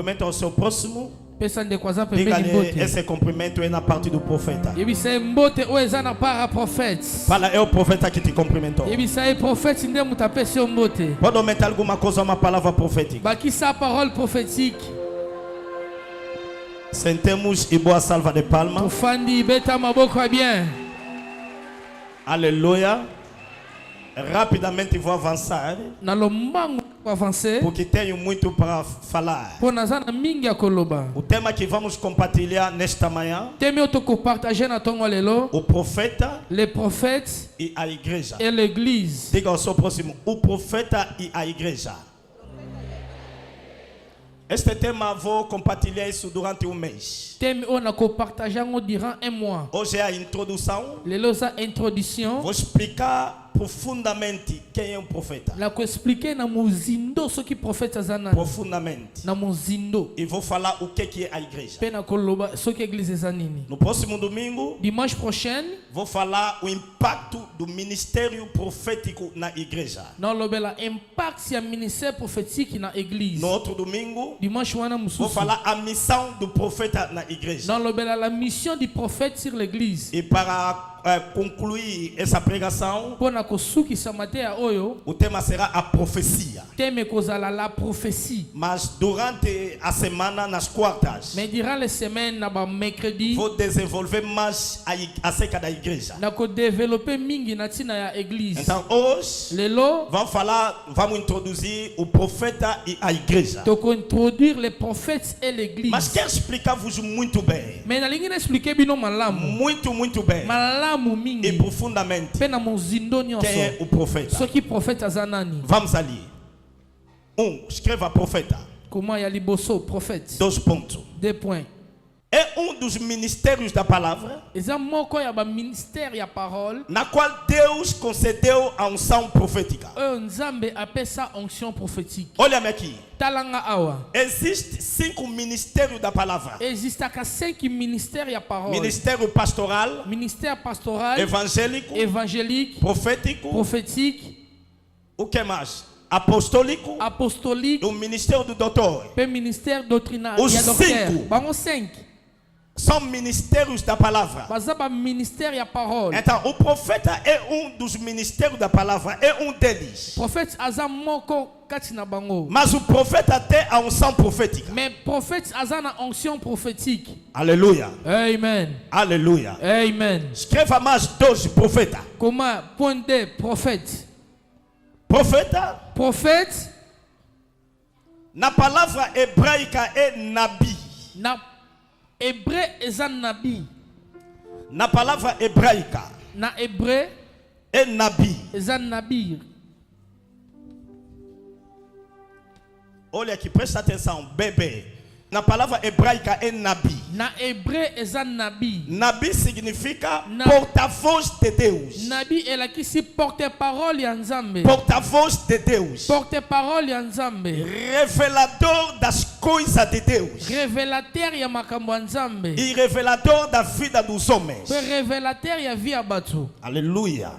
cumprimento ao seu próximo. Pesa ndekwaza pe Diga mbote. esse cumprimento é na parte do profeta. Yebisa mbote o ezana para prophète. Fala, é o profeta que te cumprimentou. Yebisa prophète nde mutapesi mbote. Pode aumentar alguma coisa, uma palavra profética. Bakisa parole prophétique. Sentemos e boa salva de palmas. Tufandi beta maboko bien. Aleluia. Rapidamente vou avançar. Na lombango avancer. Porque tenho muito para falar. Pour nazana mingi ya koloba. O tema que vamos compartilhar nesta manhã. Teme otoko partager na tongo lelo. O profeta. Les prophètes. E a igreja. Et l'église. Diga ao seu próximo. O profeta e a igreja. Este tema vou compartilhar isso durante mês. Teme on a partager durant un mois. Hoje é a introdução. Lelo sa introduction. Vou explicar profundamente quem é um profeta. La ko expliquer na muzindo ce qui prophète azana. Profundamente. Na muzindo. E vou falar o que é a igreja. Pena koloba ce que église zanini. No próximo domingo, dimanche prochain, vou falar o impacto do ministério profético na igreja. Na lobela impact si a ministère prophétique na église. No outro domingo, dimanche wana mususu. Vou falar a missão do profeta na igreja. Na lobela la mission du prophète sur l'église. E para concluir essa pregação, o tema será a profecia. La prophétie. Mas durante a semana, nas quartas, mais durant les semaines, na mercredi, vou desenvolver mais acerca da igreja. Développer mingi na tina ya église. Então hoje, lelo, vamos introduzir o profeta e a igreja. Introduire les prophètes et l'église. Mas quero explicar-vos muito bem. Mais na lingue expliquer bino malamu. Muito bem. E profundamente. Quem é o profeta? Vamos ali. Escreva profeta. Comment y a liboso prophète? 2 pontos. 2 points. É dos ministérios da palavra. Ministério ya parole. Na qual Deus concedeu a unção profética. Nzambe apesa onction prophétique. Olha-me aqui. Talanga awa. Existem 5 ministérios da palavra. Existe 5 ministérios ya parole. Ministério pastoral. Ministère pastoral. Evangélique. Prophétique. O que mais? Apostolique. O ministério do doutor. O ministério doutrinário. Os 5. Vamos 5. São ministérios da palavra. Ministério ya parole. Então, o profeta é dos ministérios da palavra, é deles. Profeta azamoko katina bango. Mas o profeta tem a unção profética. Mais prophète azana onction prophétique. Aleluia. Amen. Aleluia. Amen. Escreva mais 12 profetas. Comment point de prophète? Prophète. Na palavra hebraica é nabi. Na hébreu eza nabi. Na palavra hebraica. Na hébreu é nabi. Eza nabi. Olha aqui, presta atenção, bebê. Na palavra hebraica é nabi. Na hébreu eza nabi. Nabi significa porta-voz de Deus. Nabi ela que se porte-parole ya Nzambe. Porta-voz de Deus. Porte-parole ya Nzambe. Revelador das coisas de Deus. Revelateur ya makambo ya Nzambe. E revelador da vida dos homens. Revelateur ya vie ya batu. Aleluia.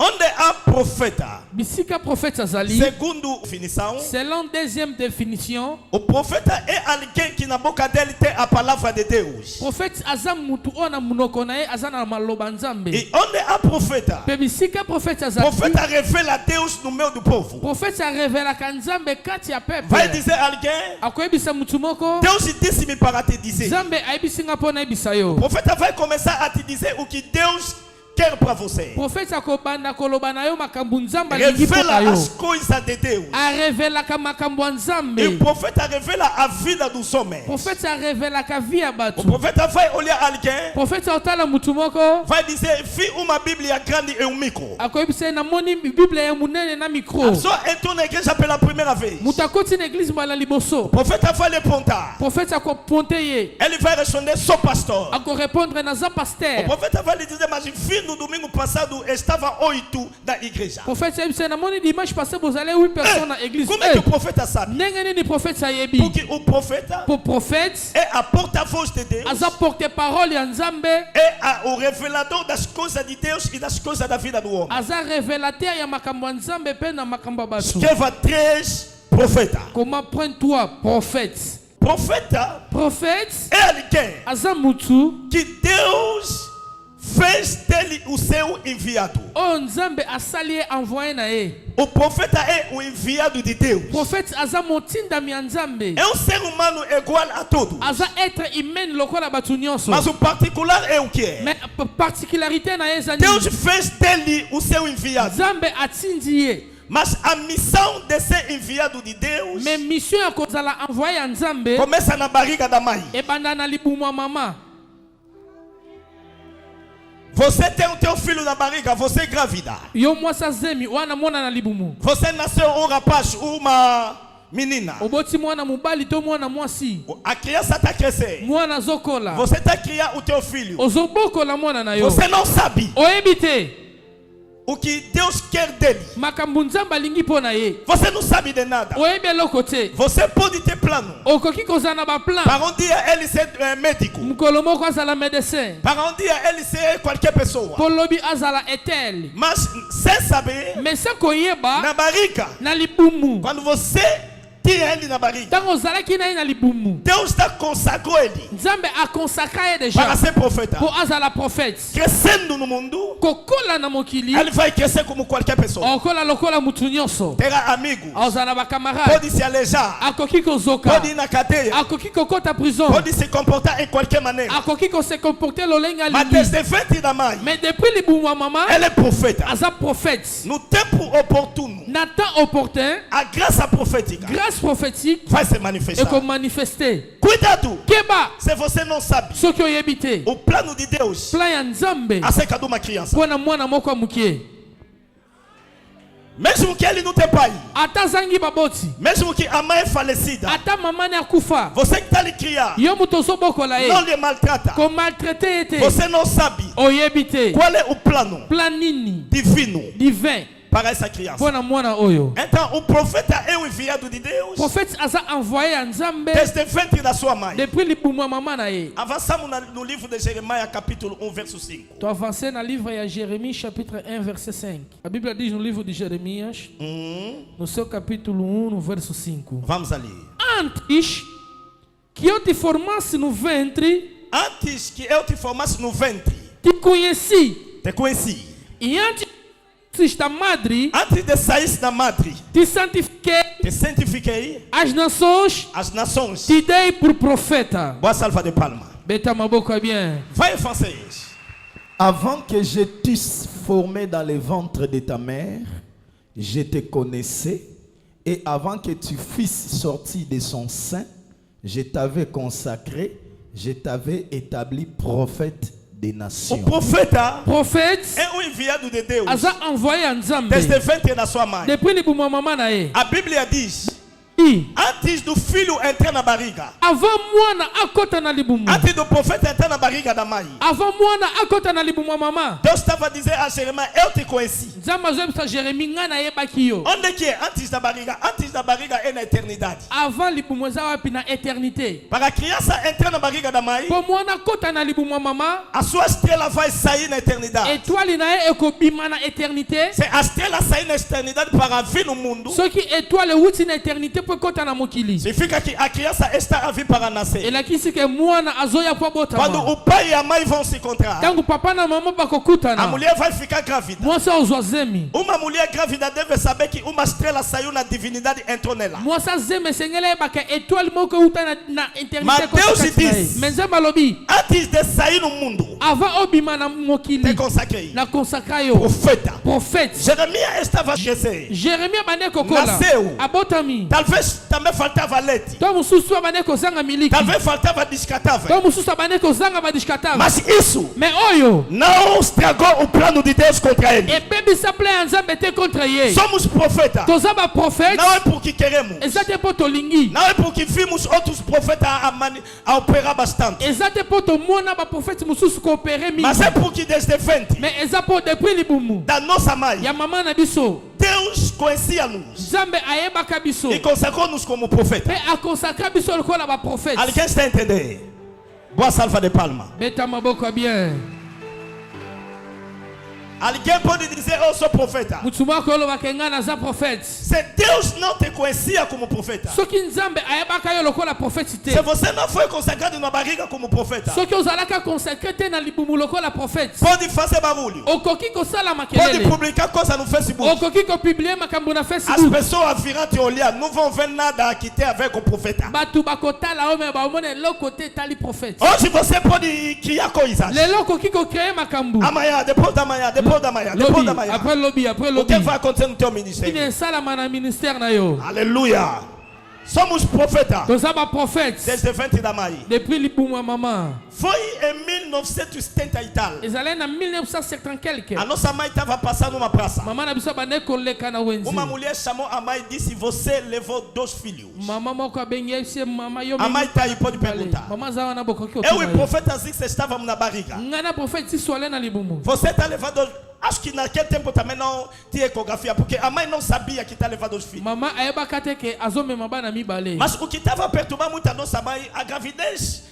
Onde há profeta? Bisika profeta zali. Segundo definição. Selon deuxième définition. O profeta é alguém que na boca dele tem a palavra de Deus. Profeta azam mutu ona munoko na azana maloba Nzambe. E onde há profeta? Bisika profeta zali. Profeta revela Deus no meio do povo. Profeta revela Nzambe kati ya pepe. Vai dizer alguém? Akoebisa mutu moko. Deus disse-me para te dizer. Nzambe aibisinga pona ibisa yo. O profeta vai começar a te dizer o que Deus quer para você. Profeta kobanda koloba na yo makambu Nzambe revela as coisas de Deus. A revela ka makambu Nzambe. E o profeta revela a vida dos homens. Profeta revela ka via batu. O profeta vai olhar alguém. Profeta otala mutu moko. Vai dizer, vi uma Bíblia grande e micro. Akoibisa na moni Bíblia ya munene na micro. Só entrou na igreja pela primeira vez. Mutakoti na igreja bala liboso. O profeta vai lhe apontar. Profeta ko ponteye. Ele vai responder, sou pastor. Ako répondre na za pasteur. O profeta vai lhe dizer, mas vi no domingo passado estava 8 na igreja. Profeta disse na moni dimanche passé vous allez 8 personnes na église. Como é que o profeta sabe? Ninguém ni profeta yebi. Porque o profeta é a porta-voz de Deus. Aza porte-parole ya Nzambe. É o revelador das coisas de Deus e das coisas da vida do homem. Aza revelateur ya makambo ya Nzambe pe na makambo batu. Escreva 3 profetas. Comment prends-toi prophète? Prophète é alguém aza mutu que Deus fez dele o seu enviado. o nzambe asali ye envoyé na ye. O profeta é o enviado de Deus. Prophète aza motindami ya nzambe. É um ser humano igual a todos. Aza être humain lokola batu nyonso. Mas o particular é o que é. Mais particularité na ye eza Deus nini? fez dele o seu enviado. Nzambe atindi ye. Mas a missão de ser enviado de Deus Mais mission ya kozala envoyé ya nzambe começa na barriga da mãe. ebanda na libumu ya mama. Você tem o teu filho na barriga, você é grávida. Yo mwasa zemi wana mwana na libumu. Você nasceu um rapaz, uma menina. Oboti mwana mubali to mwana mwasi. A criança está crescendo. Mwana zokola. Você está criando o teu filho. Ozobokola mwana na yo. Você não sabe Oyebi te. o que Deus quer dele. Makambo nzambe alingi mpo na ye. Você não sabe de nada. Oyebi eloko te. Você pode ter plano. Okoki kozala na baplan. Para um dia ele ser médico. Mukolo moko azala médecin. Para um dia ele ser qualquer pessoa. Polobi azala etel. Mas sem saber, Mais se koyeba na barriga, na libumu. quando você tinha ele na barriga, Tango ozalaki na ye na libumu. Deus está consagrou ele Nzambe akonsakra ye para deja. ser profeta. Po azala prophète. Crescendo no mundo, Kokola na mokili. ele vai crescer como qualquer pessoa. Okola lokola mutu nyonso. Terá amigos, Ozala ba camarade. pode se alejar, Akoki kozoka. pode ir na cadeia, Akoki kokota prison. pode se comportar em qualquer maneira. Akoki ko se comporter lolenga Mas lingi. desde 20 da mãe, Mais depuis libumu ya mama, ele é profeta. aza prophète. No tempo oportuno, Na temps opportun, a graça profética grâce prophétique vai se et manifestar. qu'on manifester. Cuidado, Keba, se você não sabe soki oyebi te. o plano de Deus Plan ya nzambe acerca de uma criança. mpo na mwana moko ya mokie. Mesmo que ele não tenha pai, Ata zangi baboti. mesmo que a mãe é falecida, Ata mama ne akufa. você que está lhe criar, Yo mutu ozobokola ye. não lhe maltrata. Ko maltraite ye te. Você não sabe Oyebi te. qual é o plano Plan nini divino divin para essa criança. mpo na mwana oyo. Então, o profeta é o enviado de Deus Prophète aza envoyé ya nzambe desde o ventre da sua mãe. depuis libumu ya mama na ye. Avançamos no livro de Jeremias, capítulo 1, verso 5. Tu avançais dans le livre de Jérémie, chapitre 1, verset 5. A Bíblia diz no livro de Jeremias, no seu capítulo 1, no verso 5. Vamos ali. Antes que eu te formasse no ventre, Antes que eu te formasse no ventre, te conheci. te conheci. E antes da madre, Antes de sair da madre, te santifiquei. te santifiquei. As nações As nações. te dei por profeta. Boa salva de palma. Beta maboko é bien. Vai em francês. Avant que je t'eusse formé dans le ventre de ta mère, je te connaissais, et avant que tu fusses sorti de son sein, je t'avais consacré, je t'avais établi prophète des O nations. profeta Prophète, é o enviado de Deus aza envoyé en Nzambe. desde o ventre da sua mãe. Depuis libumu ya mama na ye. A Bíblia diz: I, antes do filho entrar na barriga, avant mwana akota na libumu. antes do profeta entrar na barriga da mãe, Avant mwana akota na libumu ya mama. Deus estava dizendo a Jeremias: eu te conheci. Nzambe azobisa Jérémie nga nayebaki yo. Onde que é? Antes da barriga. Antes da barriga é na eternidade. Avant libumu eza wapi na éternité. Para a criança entrar na barriga da mãe, Po mwana akota na libumu ya mama, a sua estrela vai sair na eternidade. étoile na ye ekobima na éternité. Se a estrela sair na eternidade para vir no mundo, Soki étoile euti na éternité po ekota na mokili. significa que a criança está a vir para nascer. Elakisi ke mwana azoya po Quando abotama. o pai e a mãe vão se encontrar, Tango papa na mama a bakokutana. mulher vai ficar grávida. Mwasa ozwa zemi. Uma mulher grávida deve saber que uma estrela saiu na divindade e entrou nela. Mwasa zemi esengeli yebaka étoile moko euta na éternité. Mas ekota Deus kati na ye. diz- Mais Nzambe alobi, Antes de sair no mundo, avant obima na te mokili, consacrei. na consacra yo. Profeta. Prophète. Jeremias estava crescendo. Jérémie abande kokola. Nasceu. Abotami. Talvez também faltava leite. To mosusu abande kozanga miliki. Talvez faltava descartável. To mosusu abande kozanga badishkatava. Mas isso Mais oyo, não estragou o plano de Deus contra ele. ebebisa plan ya Nzambe te contre ye. Somos profetas. Toza ba prophète, Não é porque queremos. eza te po tolingi. Não é porque vimos outros profetas a operar bastante. Eza te po tomona ba prophète mosusu koopere mingi. Mas é porque desde frente Mais eza po depuis libumu. da nossa mãe, Ya mama na biso. Deus conhecia-nos Nzambe ayebaka biso. e consagrou-nos como profeta. Pe akonsakra biso lokola ba prophète. Alguém está a entender? Boa salva de palma. Beta maboko bien. Alguém pode dizer, eu sou profeta. mutumako oloba kenga naza prophète. Se Deus não te conhecia como profeta, Soki nzambe ayebaka yo lokola prophète te. se você não foi consagrado na barriga como profeta, Soki ozalaka consacré te na libumu lokola prophète. pode fazer barulho, Okoki kosala pode makelele. publicar coisa no Facebook. Okoki kopublier makambo na As Facebook. pessoas virão te olhar, não vão ver nada aqui tem a ver com o profeta. Batu bakotala ome baomone loko te tali prophète. Hoje você pode criar coisas. Lelo okoki kokréer makambo. Amanhã, depois da manhã, depois da manhã, depois Lobby, da manhã. après lobby, après O lobby. que vai acontecer no teu ministério? Ine salama na ministère na yo. Aleluia. Somos profetas Toza ba prophète. desde 20 da manhã. Depuis libumu ya mama. Foi em 1970 e tal. Ezalaki na 1970 quelque. A nossa mãe estava passando uma praça. Mama na biso bande koleka na wenzi. Uma mulher chamou a mãe e disse: Você levou 2 filhos. Mama moko abengi ye mama yo. A mãe está aí, pode perguntar. Mama zawa na bokoki Eu e otuna o yo. profeta Zix estávamos na barriga. Ngana prophète swale na libumu. Você está levando. Acho que naquele tempo também não tinha ecografia, porque a mãe não sabia que está levando os filhos. Mama ayebaka te ke azomema bana mibale. Mas o que estava perturbando muito a nossa mãe, a gravidez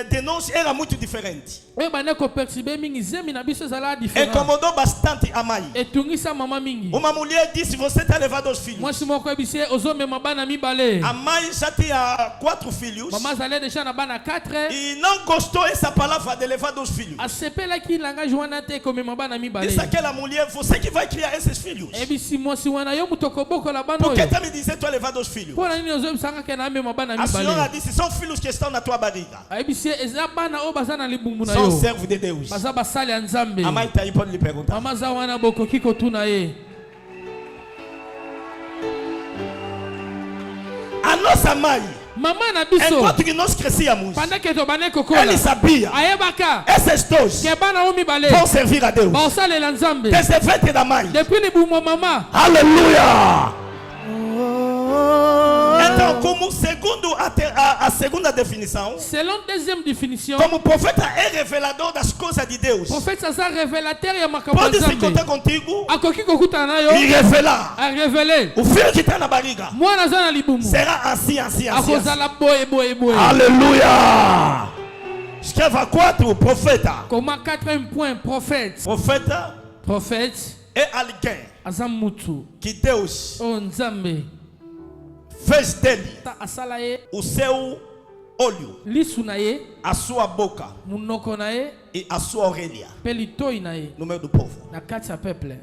de nós era muito diferente. Oyo bande koperturbe mingi zemi na biso ezala différent. Incomodou bastante a mãe. Etungisa mama mingi. Uma mulher disse: Você está levando os filhos. Mwasi moko ebisi ozomema bana mibale. A mãe já tinha 4 filhos Mama zale deja na bana 4. e não gostou essa palavra de levar 2 filhos. Asepelaki langage wana te komema bana mibale. Disse aquela mulher: Você que vai criar esses filhos. Ebisi mwasi wana yo mutu okobokola bana Por que oyo. está me dizendo que tu vai levar 2 filhos? Mpo na nini ozobisanga ke namema bana A senhora mibale. disse: São filhos que estão na tua barriga. Ayebisi eza bana oyo baza na libumu na São yo. servos de Deus. Baza basali ya nzambe. A mãe está aí, pode lhe perguntar. Mama za wana bokoki kotuna ye. A nossa mãe, Mama na biso. enquanto que nós crescíamos, Pendant que tobane kokola. ele sabia: Ayebaka. Esses 2 Ke bana oyo mibale. vão servir a Deus. Baosalela nzambe. Desde 20 da mãe. Depuis libumu mama. Aleluia! Então, como segundo a segunda definição, Selon deuxième définition, como profeta é revelador das coisas de Deus, prophète aza révélateur ya makambo pode se nzambe. contar contigo Akoki kokutana na yo. e revelar. A révéler. O filho que está na barriga Mwana aza na libumu. será assim, assim, assim. assim. Akozala boye boye boye. Aleluia! Escreva 4, profeta. Koma 4e point prophète. Profeta Prophète é alguém aza mutu. que Deus O nzambe. fez dele Ta asala ye. o seu olho, Lisu na ye. a sua boca Munoko na ye. e a sua orelha Pe litoi na ye. no meio do povo. Na kati ya peuple.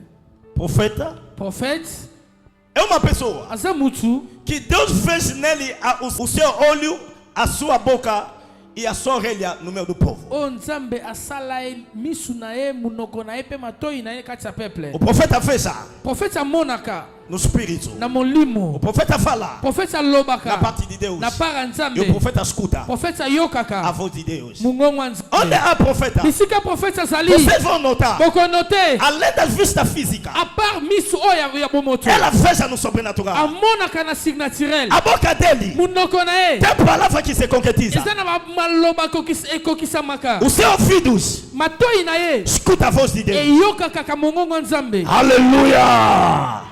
Profeta Prophète é uma pessoa aza mutu. que Deus fez nele o seu olho, a sua boca e a sua orelha no meio do povo. O nzambe asala ye misu na ye, munoko na ye pe matoi na ye kati ya peuple. O profeta fez ça Prophète amonaka no espírito. na O molimo. profeta fala Prophète na alobaka parte de Deus. na para E o nzambe. profeta escuta Prophète a ayokaka voz de Deus. mungongo wa Onde nzambe. há profeta, Bisika prophète azali. vocês vão notar, Bokonote. além da vista física, À part misu oyo ya bomoto. ela veja no sobrenatural. Amonaka na signe naturel. A boca dele Munoko na ye. tem palavra que se concretiza. Eza na maloba ekokisamaka. Os seus ouvidos Matoi na ye. escuta a voz de Deus. Eyokaka ka mongongo wa nzambe. Aleluia!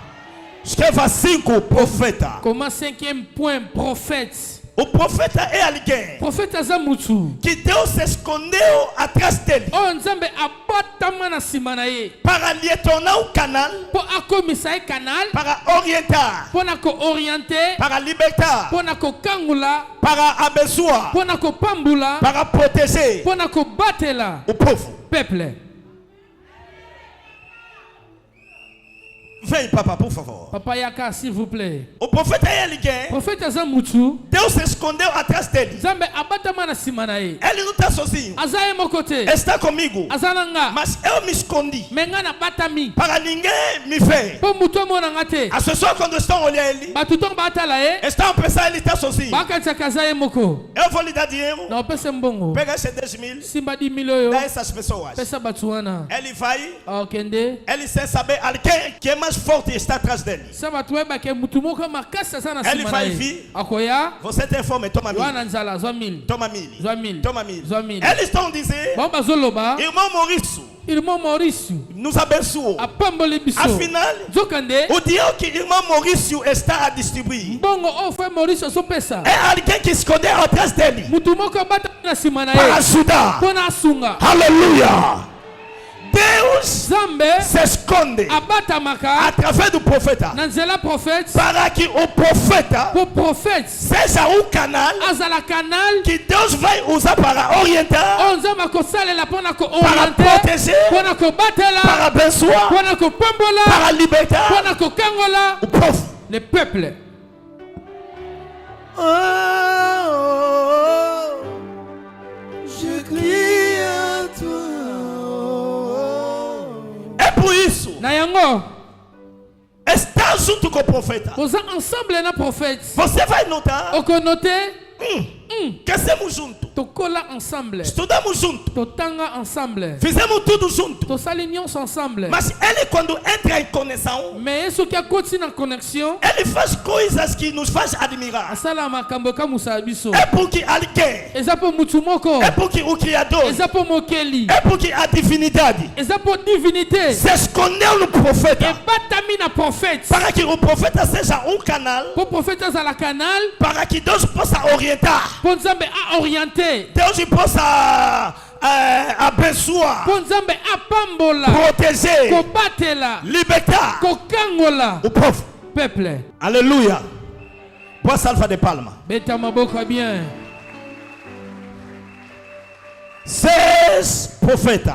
Escreva 5, profeta. Comment 5e point prophète. O profeta é alguém Prophète aza mutu. que Deus se escondeu atrás dele Oyo nzambe abatama na nsima na ye. para lhe tornar um canal, Mpo akomisa ye canal. para orientar, Mpo na kooriente. para libertar, Mpo na kokangula. para abençoar, Mpo na kopambula. para proteger Mpo na kobatela o povo. peuple. Vem, papa, por favor. Papa yaka s'il vous plaît. O profeta é alguém, Prophète aza mutu. Deus se escondeu atrás dele. Nzambe abatama na nsima na ye. Ele não está sozinho, Aza ye moko te. está comigo. Aza na nga. Mas eu me escondi Me nga nabatami. para ninguém me ver. Mpo mutu amona nga te. As pessoas, quando estão olhando ele, Bato ntongo batala ye. estão a pensar ele está sozinho. Bakatisaka aza ye moko. Eu vou lhe dar dinheiro, Na opesa mbongo. pega esses 10 mil, Simba 10 000 oyo. dá essas pessoas. Pesa bato wana. Ele vai, Akende. ele sem saber alguém que é mais forte está atrás dele. Sa bato oyebake mutu moko makasi aza na Ele nsima na vai ye. vir. Akoya. Você tem fome, toma mil. Wana nzala zwa 1000. Toma mil. Zwa 1000. Toma mil. Zwa 1000. Eles estão dizendo, Bao bazoloba. irmão Maurício, Irmão Maurício. nos abençoou. Apamboli biso. Afinal, Zokande. o dinheiro que irmão Maurício está a distribuir Mbongo oyo foi Maurício azopesa. é alguém que escondeu atrás dele Mutu moko abata na nsima na para ye. ajudar. Mpo na asunga. Aleluia! Deus Zambe se esconde abatamaka através do profeta nanzela prophète para que o profeta pour prophète seja um canal azala canal que Deus vai usar para orientar, onzamba kosalela pona ko para orienter proteger, pona ko batela para abençoar, pona ko pambola para libertar pona ko kangola o povo. le peuple. Je crie à toi. É por isso, Na yango estar junto com o profeta, boza ensemble na prophète você vai notar okonote crescemos junto, tokola ensemble estudamos junto, totanga ensemble fizemos tudo junto. tosali nyonso ensemble. Mas ele, quando entra em conexão, Mais soki akoti na connexion ele faz coisas que nos faz admirar. asala makambo ekamusa biso É porque ele quer, eza mpo mutu moko é porque o Criador, eza mpo mokeli é porque a divindade eza mpo divinité se escondeu no profeta ebatami na prophète para que o profeta seja um canal mpo prophète azala canal para que Deus possa orientar, mpo nzambe aoriente Deus possa abençoar, mpo nzambe apambola proteger, kobatela libertar kokangola o povo. peuple. Aleluia. Boa salva de palma. Beta maboko ya bien. 6 profetas.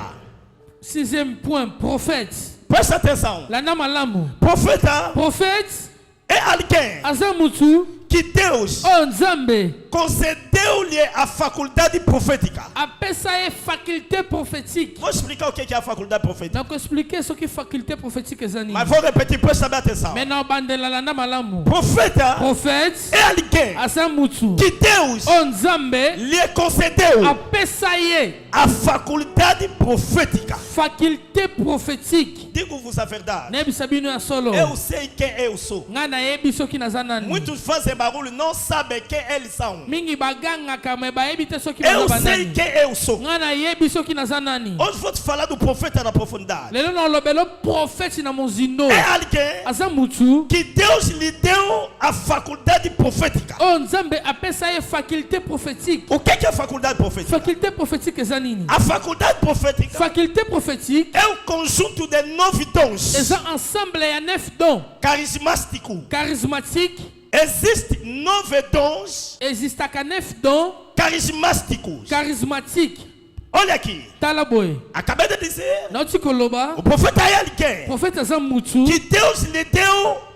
6e point, prophète. Preste atenção. Landa malamu. Profeta Prophète é alguém aza mutu que Deus o nzambe concedeu-lhe a faculdade profética. apesa ye faculté prophétique. Vou explicar o que é a faculdade profética. nakoexplike soki faculté prophétique eza nini. Mas vou repetir, preste bem atenção. me na obandela landa malamu. Profeta prophète é alguém aza mutu que Deus o nzambe lhe concedeu apesa ye a faculdade profética. faculté prophétique. Digo-vos a verdade. nayebisa bino ya solo Eu sei quem eu sou. ngai nayebi soki naza nani. Muitos fazem barulho, não sabem quem eles são. mingi bagangaka me bayebi te soki Eu baza sei banani. quem eu sou. ngai nayebi soki naza nani. Hoje vou te falar do profeta na profundidade. lelo naolobela prophète na mozindo É alguém aza mutu que Deus lhe deu a faculdade profética. o nzambe apesa ye faculté prophétique. O que é a faculdade profética? faculté prophétique eza nini. A faculdade profética faculté prophétique é um conjunto de 9 dons eza ensemble ya 9 dons carismáticos. charismatique. Existem 9 dons existaka 9 dons carismáticos. charismatique. Olha aqui, tala boye acabei de dizer, nauti koloba o profeta é alguém prophète aza mutu que Deus lhe deu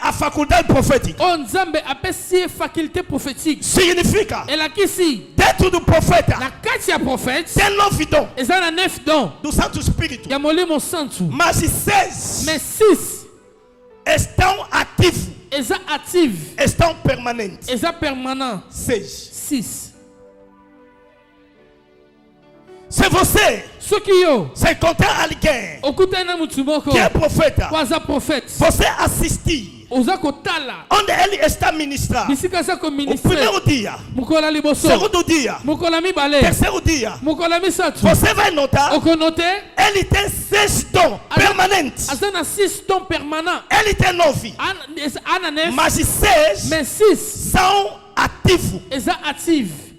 a faculdade profética. o nzambe apesi ye faculté prophétique. Significa, elakisi dentro do profeta na kati ya prophète tem 9 dons eza na 9 dons do Santo Espírito, ya molimo santu. mas 6 mais 6 estão ativos, eza active estão permanentes. eza permanent. 6. 6 Se você soki yo se encontrar alguém okutani na mutu moko que é profeta, po aza prophète você assistir oza kotala onde ele está ministrando, bisika aza o koministre primeiro dia, mokolo ya liboso segundo dia, mokolo ya mibale terceiro dia, mokolo ya misato você vai notar, okonote ele tem 6 dons permanentes. aza na 6 dons permanent. Ele tem 9, ana 9 mas 6 mais 6 são ativos, eza active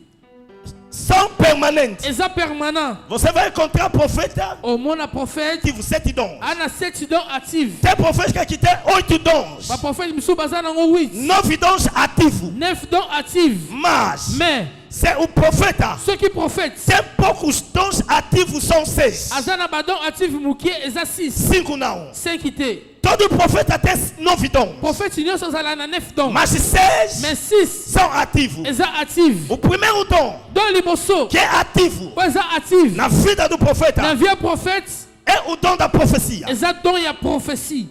são permanentes. eza permanent. Você vai encontrar profeta omona prophète ativos, 7 dons. ana 7 dons active. Tem profeta que tem 8 dons, baprophète misu baza nango 8 9 dons ativos. 9 dons active. Mas mais c'est o profeta soki prophète tem poucos dons ativos, são 6. aza na badon active mokie eza 6 5 não. 5 te. Todo profeta tem 9 dons, prophète nyonso azala na 9 dons mas 6 mais 6 são ativos. eza active. O primeiro dom don liboso que é ativo po eza active na vida do na profeta vie ya prophète é o dom da profecia. eza don ya prophétie.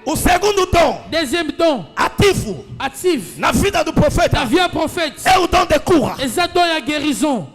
O segundo dom deuxième don ativo active na vida do na profeta vie ya prophète é o dom de cura. eza don ya guérison.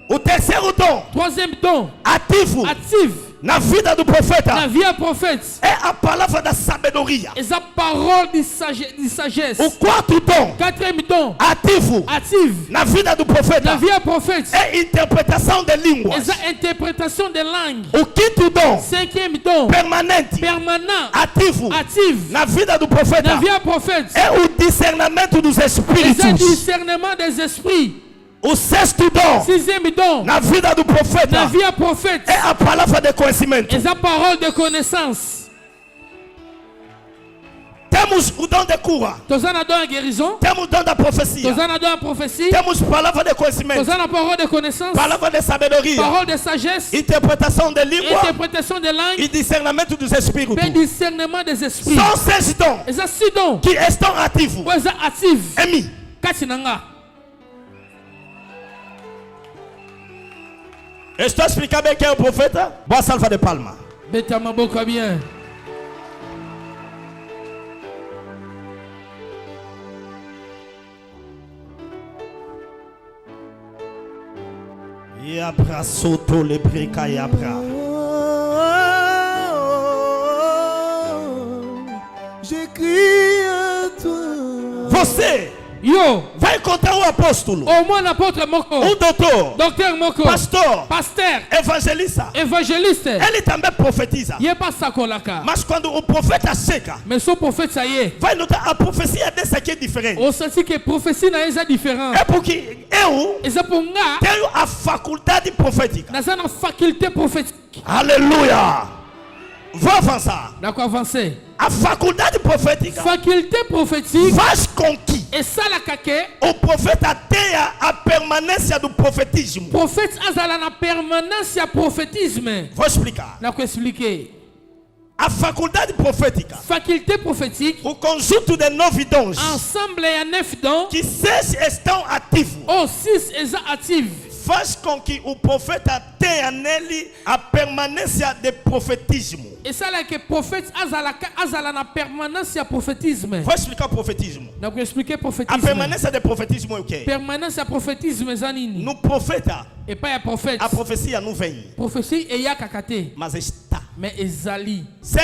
O terceiro dom troisième don ativo active na vida do na profeta vie ya prophète é a palavra da sabedoria. eza parole de sagesse. O quarto dom quatrième don ativo active na vida do na profeta vie ya prophète é interpretação de línguas. eza interprétation de langue. O quinto dom cinquième don permanente permanent ativo active na vida do na profeta vie ya prophète é o discernimento dos eza espíritos. discernement des esprits. O sexto dom. Sixième don. Na vida do profeta. Na vie à prophète. É a palavra de conhecimento. É a parole de connaissance. Temos o dom de cura. Tozana don a guérison. Temos o dom da profecia. Tozana don a prophétie. Temos palavra de conhecimento. Tozana parole de connaissance. Palavra de sabedoria. Parole de sagesse. Interpretação de língua. Interprétation de langue. E discernimento dos espíritos. Et discernement des esprits. São 6 dons. Eza 6 dons. Que estão ativos. Ou eza active. Emi. Katinanga. Estou explicando bem quem é o profeta? Boa salva de palma. Beta maboka bien. Yabra soto le brika yabra. J'écris à toi. Você Yo. vai encontrar um apóstolo, Au moins l'apôtre Moko. doutor, Docteur Moko. pastor, Pasteur. evangelista. Évangéliste. Ele também profetiza. Yé pas sakolaka. Mas quando o profeta chega, Mais son prophète ça y est. vai notar a profecia desse aqui é diferente. On senti que prophétie na eza différent. É porque eu Eza pour nga. tenho a faculdade profética. Na zana faculté prophétique. Aleluia. Vou avançar. D'accord avancer. A faculdade profética Faculté prophétique. faz com que Et ça la kake. o profeta tenha a permanência do profetismo. Prophète azala na permanence à prophétisme. Vou explicar. Na ko expliquer. A faculdade profética, Faculté prophétique. o conjunto de 9 dons, Ensemble il y a 9 dons. que 6 estão ativos, Oh 6 eza active. faz com que o profeta tenha nele a permanência de profetismo. Et ça là que prophète azala na permanence à prophétisme. Vou explicar o profetismo. Na ko expliquer A prophétisme. permanência de profetismo é o quê? Permanence à prophétisme eza nini? No profeta, Et pas ya prophète. a profecia não vem, Prophétie et ya kakate. mas está. Mais ezali. Se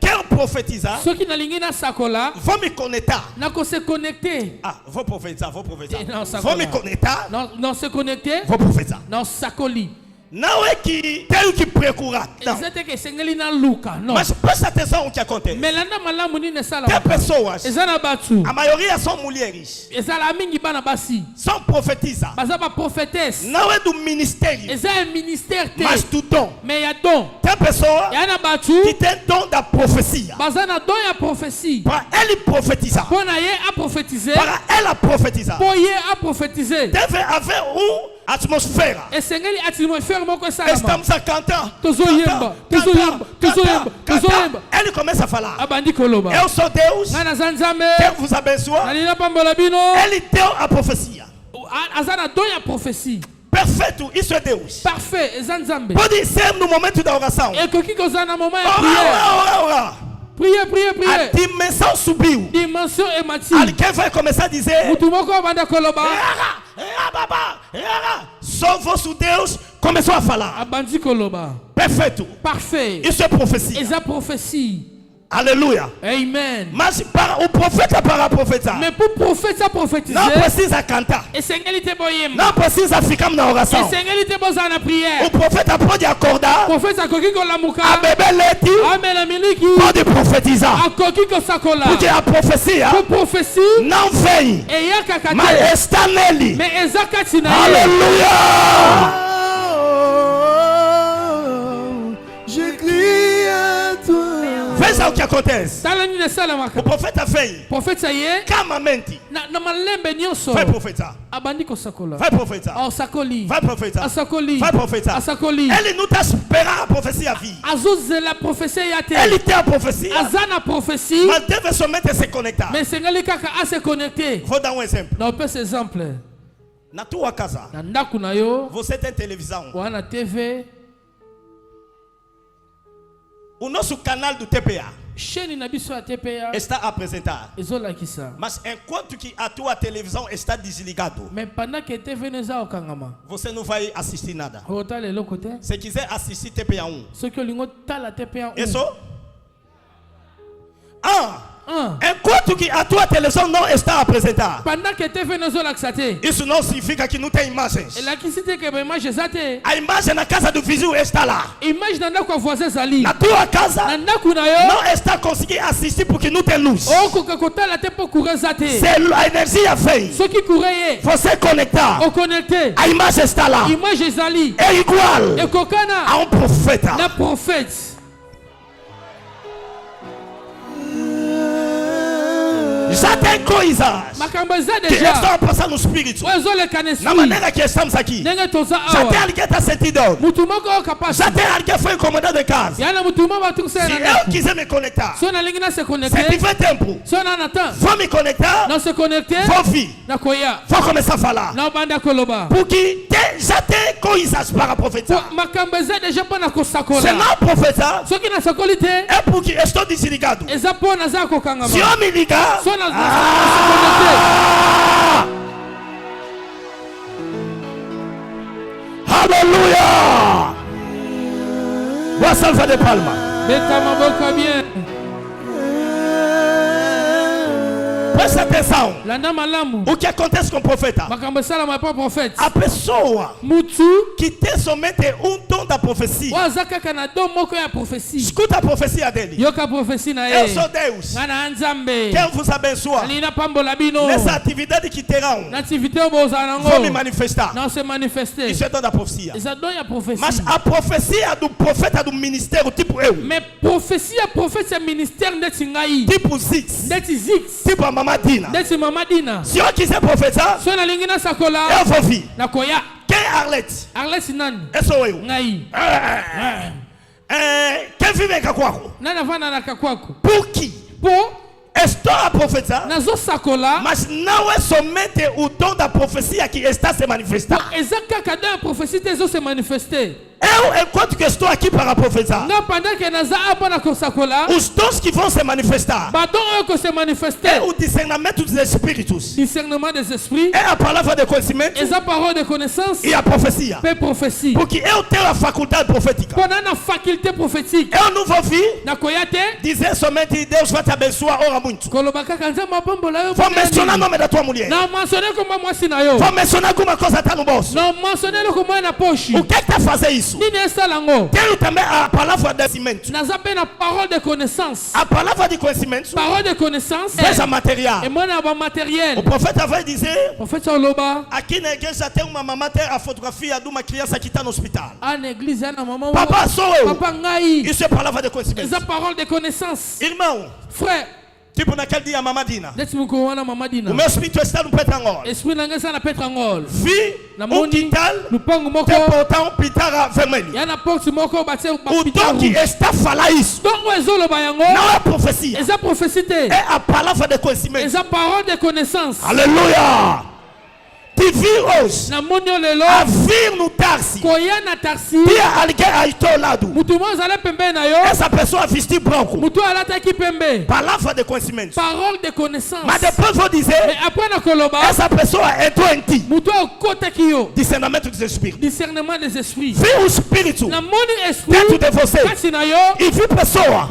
quero profetizar, Ceux qui nalingi na sakola. vou me conectar. Na ko se connecter. Ah, vou profetizar, vou profetizar. Não, sacola. Vou me conectar, Non se connecter. vou profetizar. Non sakoli. Não é que tenho que procurar, não. Ezete que sengeli na luka. Non. Mas presta atenção no que acontece. Mais landa malamu ni nesala. Tem pessoas, Eza na batu. a maioria são mulheres, Eza la mingi bana basi. são profetizas. Baza ba prophétesse. Não é do ministério, Eza un ministère te. mas do dom. Mais ya don. Tem pessoa Ya na batu. que tem dom da profecia. Baza na don ya prophétie. Para ele profetizar, Pour na ye a prophétiser. para ela profetizar, Pour ye a prophétiser. deve haver atmosfera. Et sengeli atmosphère moko salama. Estamos a cantar. Tozoyemba, tozoyemba, tozoyemba, tozoyemba. Ele começa a falar. Abandi koloba. Eu sou Deus. Ngana zanzame. Deus vos abençoe. Nalina pambola bino. Ele deu a profecia. Azana don ya prophétie. Perfeito, isso é Deus. Parfait, zanzambe. Pode ser no momento da oração. Et koki kozana moment ya Ora, prière. ora, ora, ora. Prière, prière, A prière. dimensão subiu. Dimension ématique. Alguém vai começar a dizer: Mutu moko abanda koloba. Só vosso Deus começou a falar. Abandi koloba. Perfeito. Parfait. Isso é profecia. Eza prophétie. Aleluia. Amen. Mas para o profeta para profetizar, Mais pour prophète ça prophétiser. não precisa cantar. Et sengeli te boyem. Não precisa ficar na Et oração. sengeli te boza na prière. O profeta pode acordar, Prophète akoki kolamuka. a beber leite, Amela miliki. pode profetizar. Akoki kosakola. Porque a profecia Pour prophétie. não vem, Et ya kakate. mas está nele. Mais eza katina ye. Aleluia. J'écris à toi. Veja o que acontece. Tala nini esala O maka. profeta vem Prophète ça y est. calmamente. Na malembe nyonso. Vai profetizar. Abandi kosakola. Vai profetizar. Oh sakoli. Vai profetizar. Asakoli. Vai profetizar. Asakoli. Ele não está esperando a profecia vir. Azuzela prophétie ya te. Ele tem a profecia, Azana prophétie. mas deve somente se conectar. Mais sengeli kaka a se connecter. Vou dar um exemplo. Na opesa exemple. Na tua casa, Na ndaku na yo. você tem televisão. Wana TV. O nosso canal do TPA Chaîne na biso ya TPA. está a apresentar. Ezolakisa. Mas enquanto que a tua televisão está desligado, Mais pendant que TV neza okangama. você não vai assistir nada. Otala eloko te. Se quiser assistir TPA 1, Soki olingo tala TPA. isso? Ah, Un quoi qui a toi télévision non está apresentar. Pendant que TV nous laxate. Isso não significa que não tem imagens. Et la qui cite que image exate. A imagem na casa do vizinho está lá. Image nanda kwa voisin zali. Na tua casa Nanda kuna yo. não está conseguindo assistir porque não tem luz. O kokota la te pour courir zate. C'est a energia vem. Ce qui courait. Você conectar. O connecté. A imagem está lá. Image zali. É igual E kokana. a profeta. Na prophète. Já tem coisas que estão passando no espírito. Na maneira que estamos aqui. Já tem alguém que está sentindo. Já tem alguém que foi incomodado em casa. Se eu quiser me conectar, se tiver tempo, vou me conectar, vou vir, vou começar a falar. Porque já tem coisas para profetizar. Se não profetizar, é porque estou desligado. Se eu me ligar, Aleluia! Boa salva de palma. Meta ma boca bien. Presta atenção. O que acontece com o profeta? A pessoa que tem somente dom da profecia. Escuta a profecia dele. Eu sou Deus. Quem vos abençoa. Nessa atividade que terão, vou me manifestar. Isso é dom da profecia. Mas a profecia do profeta do ministério, tipo eu. Tipo Zix. Tipo a Mamadina. Se eu quiser profetizar, eu vou vir. Quem é Arlete? Eu sou eu. Quem vive em Kakwako? Por quê? Estou a profetizar, mas não é somente o dom da profecia que está se manifestando. Eu, enquanto que estou aqui para profetizar, os dons que vão se manifestar é o discernimento dos espíritos, é a palavra de conhecimento e a profecia. Porque eu tenho a faculdade profética. Eu não vou vir dizer somente Deus vai te abençoar, ora muito. Vou mencionar o nome da tua mulher. Vou mencionar alguma coisa está no bolso. O que está fazendo isso? Tenho também a palavra de conhecimento. A palavra de conhecimento. Veja material. O profeta vai dizer: aqui na igreja tem uma mamãe, tem a fotografia de uma criança que está no hospital. Papa sou eu. Isso é palavra de conhecimento. Irmão, frère, tipo naquele dia Mamadina, o meu espírito está no Petangol. Vi quintal, tem portão pitara vermelho. O dom que está a falar isso não é profecia, é a palavra de conhecimento. Aleluia! Te vi hoje a vir no táxi. Tinha alguém aí ao teu lado. Essa pessoa vestiu branco. Palavra de conhecimento. Mas depois vou dizer, essa pessoa entrou em ti. Discernimento dos espíritos. Vi o espírito dentro de você. E vi pessoa.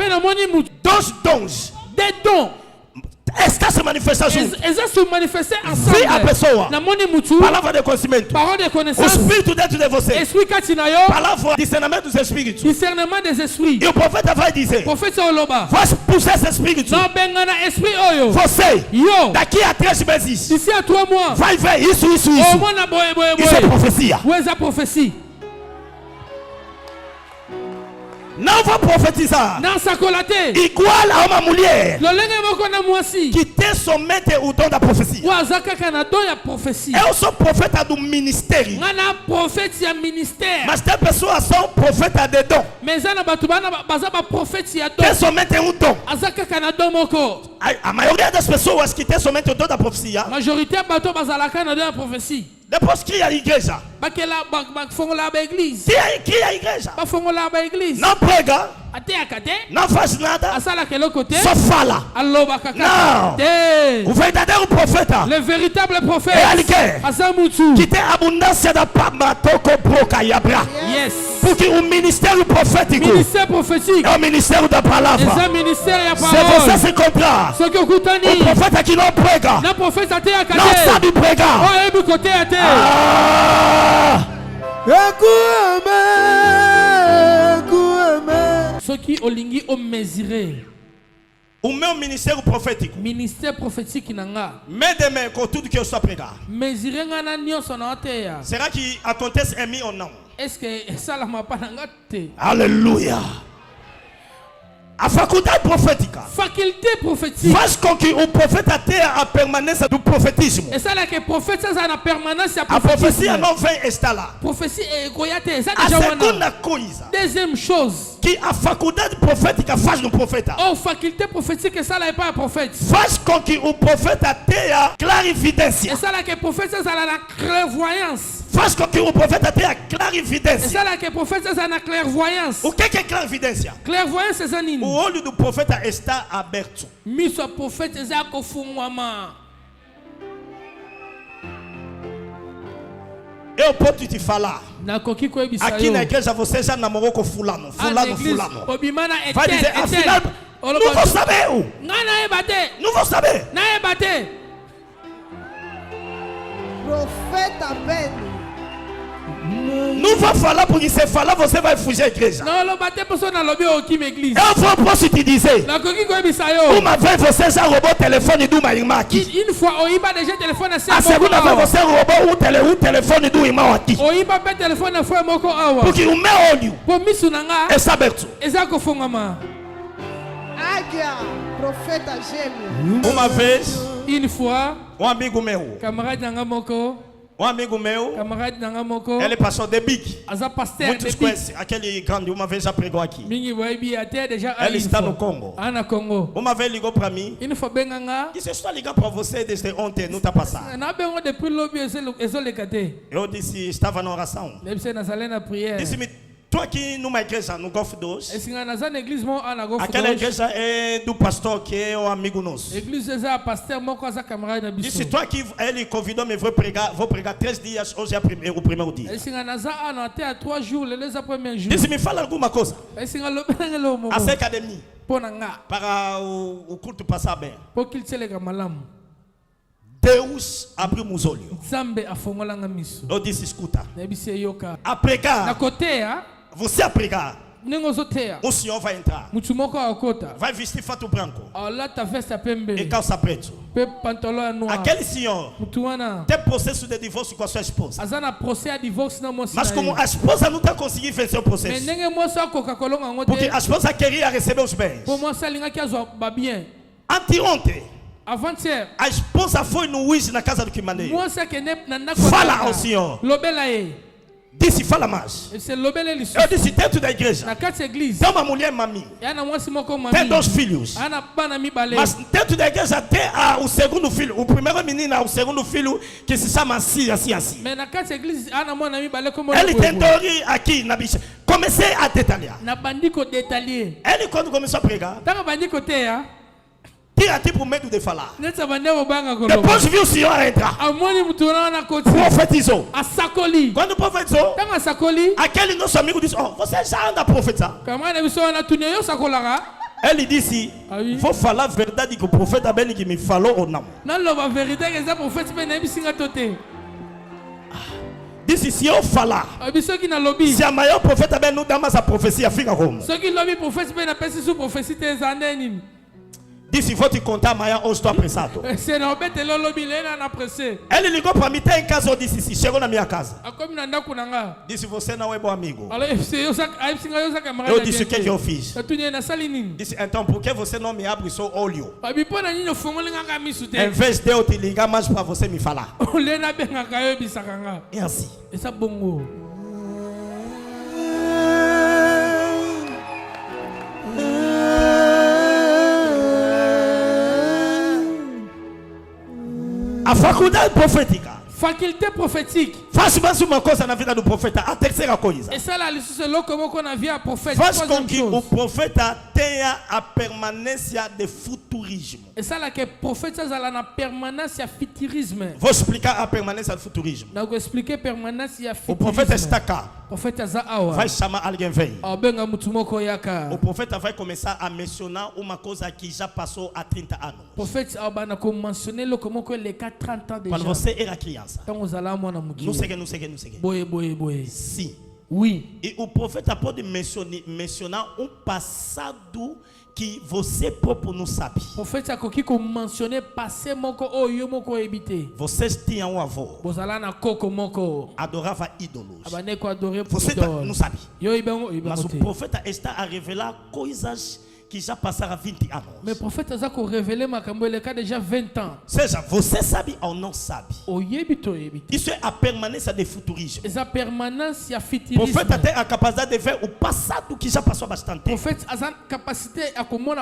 Dois dons. Está se manifestando junto. Vi a pessoa. Palavra de conhecimento. O espírito dentro de você. Palavra discernimento dos espíritos. E o profeta vai dizer: vai expulsar esse espírito. Você, daqui a 3 meses, vai ver isso. Isso é profecia. Não vou profetizar igual a uma mulher que tem somente o dom da profecia. Eu sou profeta do ministério, mas tem pessoas que são profetas de dom, tem somente um dom. A maioria das pessoas que tem somente o dom da profecia, depois cria a igreja. Cria a igreja. Não prega. Não faz nada. Só fala. Não. O verdadeiro profeta é alguém que tem abundância da pama, toco, broca e abra. Yes. Porque o ministério profético. Ministère prophétique. É o ministério da palavra. É o ministério da Se palavra. você se encontrar Ce que eu contani. um profeta que não prega, Na profeta até a não sabe pregar. Oh, eu côté até. Ce qui olingi o mesurer. O meu ministério profético. Ministère prophétique nanga. M'aide com tudo que eu estou a pregar. Mesurer ngana nyonso na até. Será que acontece em mim ou não? Est-ce que ça la m'a pas nanga te? Aleluia. A faculdade profética. Faculté prophétique. Faz com que o profeta tenha a permanência do profetismo. Et ça là que prophète ça na permanence a profecia não vem estar lá. Prophétie est goyate, ça A déjà segunda coisa. Deuxième chose. Que a faculdade profética faz no profeta. Oh, faculté prophétique, ça là est pas un prophète. Faz com que o profeta tenha clarividência. Et ça là que prophète ça là la clairvoyance. Faz com que o profeta tenha Et clarividência. ça là que prophète ça na clairvoyance. O que é clarividência? Clairvoyance c'est ça nini? O olho do profeta está aberto. Miso prophète ça ko fungwama. Eu posso te falar. Aqui na igreja você já namorou com fulano. Fulano. Vai dizer, afinal, não vou saber. Não vou saber. Profeta Pedro. Não vou falar porque se falar você vai fugir da igreja. Eu posso te dizer. Uma vez você já roubou o telefone de uma irmã aqui. A segunda vez você roubou o telefone do irmão aqui. Porque o meu olho está aberto. Águia, profeta gêmeo. Uma vez, um amigo meu. Um amigo meu, ele passou de Big. Muitos conhecem aquele grande, uma vez já pregou aqui. Ele está no Congo. Uma vez ligou para mim. Disse, eu estou a ligar para você desde ontem, não está passando. Eu disse, estava na oração. Disse-me, estou aqui numa igreja no Golf 2. Aquela igreja é do pastor que é um amigo nosso. Disse, estou aqui, ele convidou-me, vou pregar 3 dias, hoje é o primeiro dia. Disse, me fala alguma coisa acerca de mim, para o culto passar bem. Deus abriu meus olhos. Eu disse, escuta, a pregar, você a pregar, o senhor vai entrar, vai vestir fato branco e calça preta. Aquele senhor tem processo de divórcio com a sua esposa, mas como a esposa não está conseguindo vencer o processo, porque a esposa queria receber os bens. Anteontem, a esposa foi no juiz na casa do Quimandeiro. Fala ao senhor. Disse, fala mais. Eu disse, dentro da igreja tem uma mulher mami, tem 2 filhos, mas dentro da igreja tem o segundo filho, o primeiro menino, o segundo filho que se chama assim. Ele tentou ir aqui na bicha. Comecei a detalhar. Ele quando começou a pregar, tinha tipo medo de falar. Depois viu o senhor entrar. Profetizou. Quando profetizou, aquele nosso amigo disse, oh, você já anda a profetizar. Ele disse, vou falar a verdade que o profeta Beni que me falou ou não. Disse, se eu falar, se a maior profeta Beni não dá mais a profecia, fica como? Disse, vou te contar amanhã, hoje estou apressado. Ele ligou para mim, está em casa, eu disse, sim, chegou na minha casa. Disse, você não é bom amigo. Eu disse, o que eu fiz? Disse, então, por que você não me abre o seu olho? Em vez de eu te ligar mais para você me falar. É assim. A faculdade profética. Faculté prophétique. Faz mais uma coisa na vida do profeta. A terceira coisa. Et ça là, c'est là comment qu'on a vu un prophète. Faz com que o profeta tenha a permanência de futurismo. Et ça là que prophète ça la na permanence ya futurisme. Vou explicar a permanência do futurismo. Na vou expliquer permanence ya futurisme. O profeta está cá. Prophète za awa. Vai chamar alguém vem. Abenga mutu moko yaka. O profeta vai começar a mencionar uma coisa que já passou há 30 anos. Prophète abana ko mentionner le comment que les 30 ans déjà. Quando você era criança. Então os ala mona mugi. Não sei. Boye. Sim. Oui. E o profeta pode mencionar um passado que você próprio não sabe. Prophète akoki ko mentionner passé moko oyo moko ebité. Vocês tinham um avô. Bozala na koko moko. Adorava ídolos. Abane ko adorer pour você não sabe. Yo ibengo. Mas o profeta está a revelar coisas que já passaram 20 anos. Mais prophète a révélé makambo ele ka déjà 20 ans. Seja, você sabe ou não sabe. Oyebito. Isso é a permanência de futurismo. Essa permanência futurisme. Profeta tem a capacidade de ver o passado que já passou há bastante tempo. Prophète a capacité a comment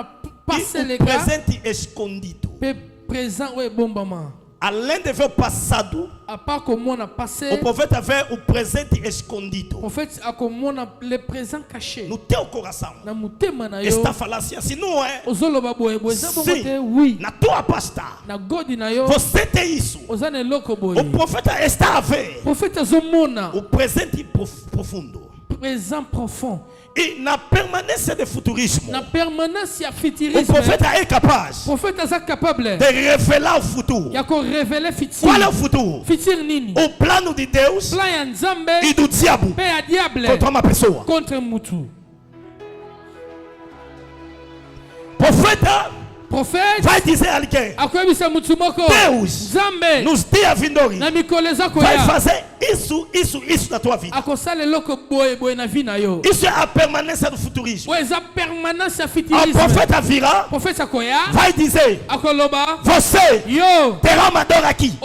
passer les gars. gars. Presente escondido. Présent ouais bombama. Além de ver o passado, a part comment on a passé. O profeta vê o presente escondido. Prophète a comment le présent caché. No teu coração. Na mutema na yo. Está falando assim não é? Ozoloba boye Sim. Oui. Na tua pasta. Na godi na yo. Você tem isso. Ozane loko boye. O profeta está a ver. Profeta zomona. O presente profundo. Présent profond. E na permanência de futurismo, na permanência futurisme, o profeta é capaz de revelar o futuro. Qual é o futuro? Nini? O plano de Deus e do diabo contra uma pessoa. Profeta vai dizer a alguém: Deus, nos dias vindouros, vai fazer isso na tua vida. Isso é a permanência do futurismo. O profeta virá, vai dizer: você terá uma dor aqui,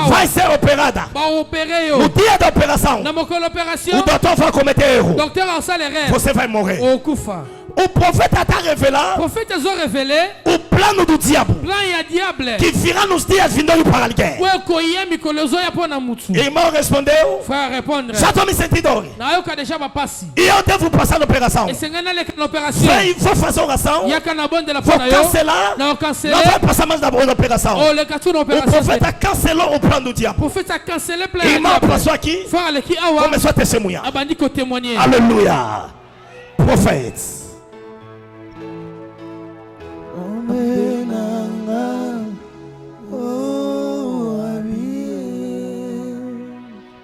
vai ser operada. No dia da operação, o doutor vai cometer erro, você vai morrer. O profeta está revelando o plano do diabo que virá nos dias vindouros para alguém. Irmão respondeu: já estou me sentindo dor e eu devo passar na operação. Vou fazer oração, vou cancelar, não vai passar mais na operação. O profeta cancelou o plano do diabo. Irmão passou aqui, começou a testemunhar. Aleluia. Profetas.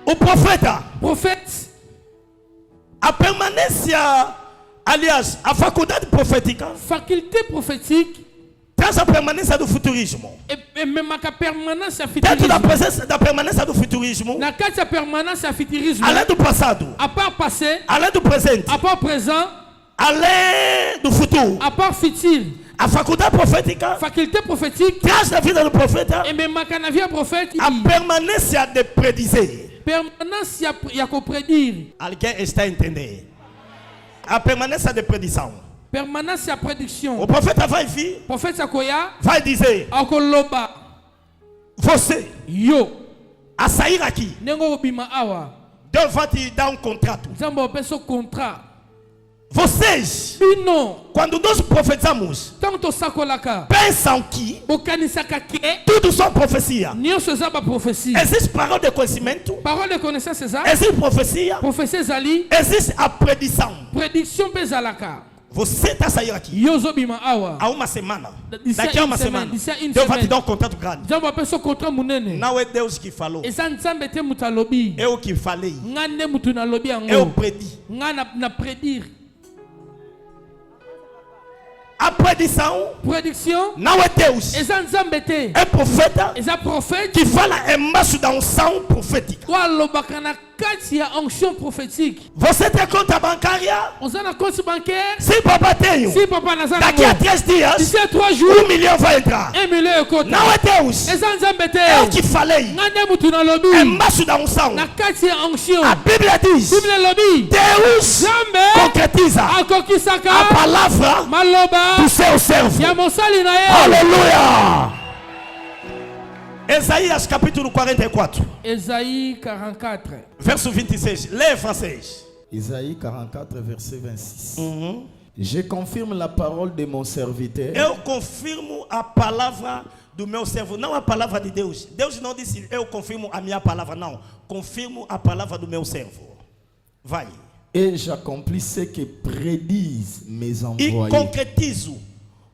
O profeta, a permanência, aliás, a faculdade profética, faculdade prophétique, traz a permanência do futurismo. E mesmo a permanência dentro da presença da permanência do futurismo, na casa da permanência futurismo, além do passado, a part passé, além do presente, a part présent, além do futuro, a part futur. A faculdade profética, traz na vida do profeta a permanência de predizer. Permanência ya ko prédire. Alguém está entendendo? A permanência de predição. Permanência prédiction. O profeta vai vir. Profeta koya vai dizer: akoloba. Você yo a sair aqui. Nengo bima awa. Deus vai te dar um contrato. Zambo peso contrat. Vocês, quando nós profetizamos, pensam que tudo são profecia. Existe parole de conhecimento, existe profecia, existe a predição. Você está saindo aqui há uma semana. Daqui a uma semana, Deus vai te dar um contrato grande. Não é Deus que falou, eu que falei, eu predi. A predição não é Deus, é profeta que fala embaixo da unção profética. Você tem conta bancária? Sim, papai, tenho. Daqui a 3 dias, 1 milhão vai entrar. Não é Deus, eu que falei embaixo da unção. A Bíblia diz: Deus concretiza a palavra do seu servo. Aleluia. Isaías capítulo 44. Isaïe 44. Verso 26. Lê em francês. Isaïe 44, verset 26. Je confirme la parole de mon serviteur. Eu confirmo a palavra do meu servo, não a palavra de Deus. Deus não disse eu confirmo a minha palavra, não. Confirmo a palavra do meu servo. Vai. Et j'accomplis ce que prédisent mes envoyés. E concretizo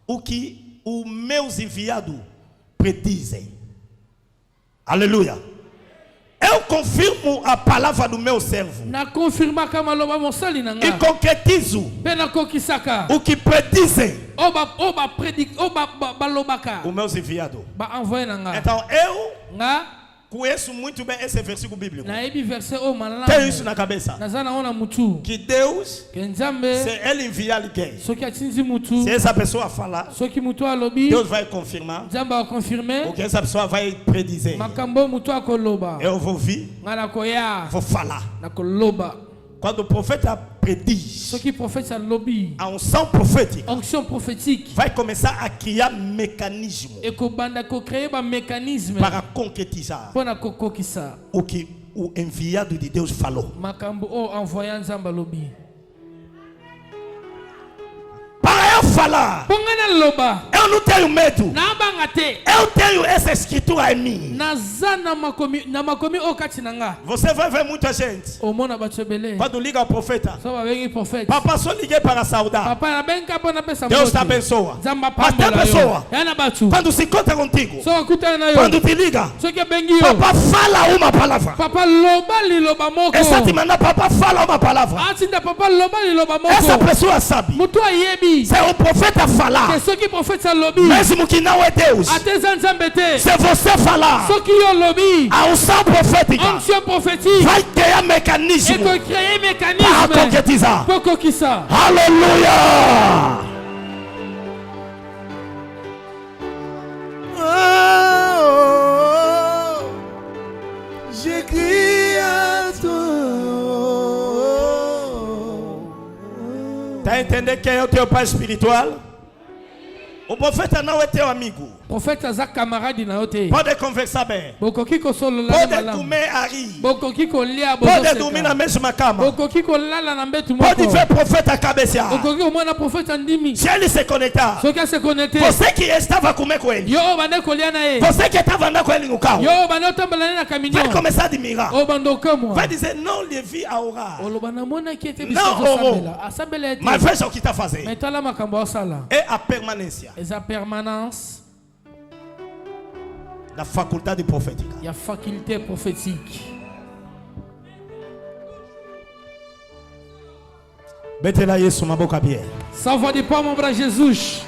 o que os meus enviados predizem. Aleluia. Eu confirmo a palavra do meu servo. Na confirma kama loba mosali nanga. E concretizo Pena kokisaka. o que predizem Oba predic oba balobaka. os meus enviados. Ba envoyer nanga. Então eu Nga conheço muito bem esse versículo bíblico. na ebi verset o malala. Tenho isso na cabeça. Nazana ona mutu. Que Deus, Kenzambe. se Ele enviar alguém, Soki atinzi mutu. se essa pessoa falar, Soki mutu alobi. Deus vai confirmar. Nzamba confirmer. O que essa pessoa vai predizer. Makambo mutu akoloba. Eu vou vir, Ngana koya. vou falar. Na koloba. Quando o profeta prediz, Soki prophète alobi. a unção profética Onction prophétique. vai começar a criar mécanisme Et kobanda ko créer ba mécanisme. para concretizar Pona kokokisa. o que o enviado de Deus falou. Makambo o envoyant Nzamba lobi. Para eu falar, Pongana loba. eu não tenho medo. Na banga te. Eu tenho essa escritura em mim. Nazana makomi o kati nanga. Você vai ver muita gente. Omona batsobele. Quando liga ao profeta, So ba bengi prophète. papa, só liguei para saudar. Papa na benga pona pesa Deus te abençoa. Zamba Mas tem pambola pessoa, yo. Yana batu. quando se encontra contigo, So akuta na yo. quando te liga, So ke bengi yo. papa fala uma palavra. Papa loba li loba moko. Essa semana, papa fala uma palavra. Atinda papa loba li loba Essa moko. pessoa sabe. Mutu ayebi. Se o profeta falar, Que soki prophète alobi. mesmo que não é Deus, Ateza nzambe te. se você falar, Soki yo lobi. a unção profética Onction prophétique. vai criar Et mecanismo que créer para mécanisme. concretizar. Poko kisa. Aleluia! J'écris à toi. Tá entendendo quem é o teu pai espiritual? O profeta não é teu amigo. Prophète aza camarade na yote. Pode conversar bem. Bokoki ko solo la Pode malamu. comer a rir. Bokoki ko lia Pode dormir na mesma cama. Bokoki ko lala na mbetu Pode moko. ver profeta cabecear. Bokoki ko mona prophète andimi. Se ele se conectar, Soki se connecter. você que estava comendo com ele, Yo bande ko lia na e. você que estava andando com ele no carro, Yo bande tambala na caminhon. vai começar a admirar. O bando kamwa. Vai dizer, não lhe vi a orar. O lobana mona ki ete Não, biso oh, oh. sabela. Asabela ete. Mas veja o que está fazendo. Mais tala makambo sala. É a permanência Eza permanence. da faculdade profética. Ya faculté prophétique. Betela Yesu maboka bien. Salva de palmas para Jesus.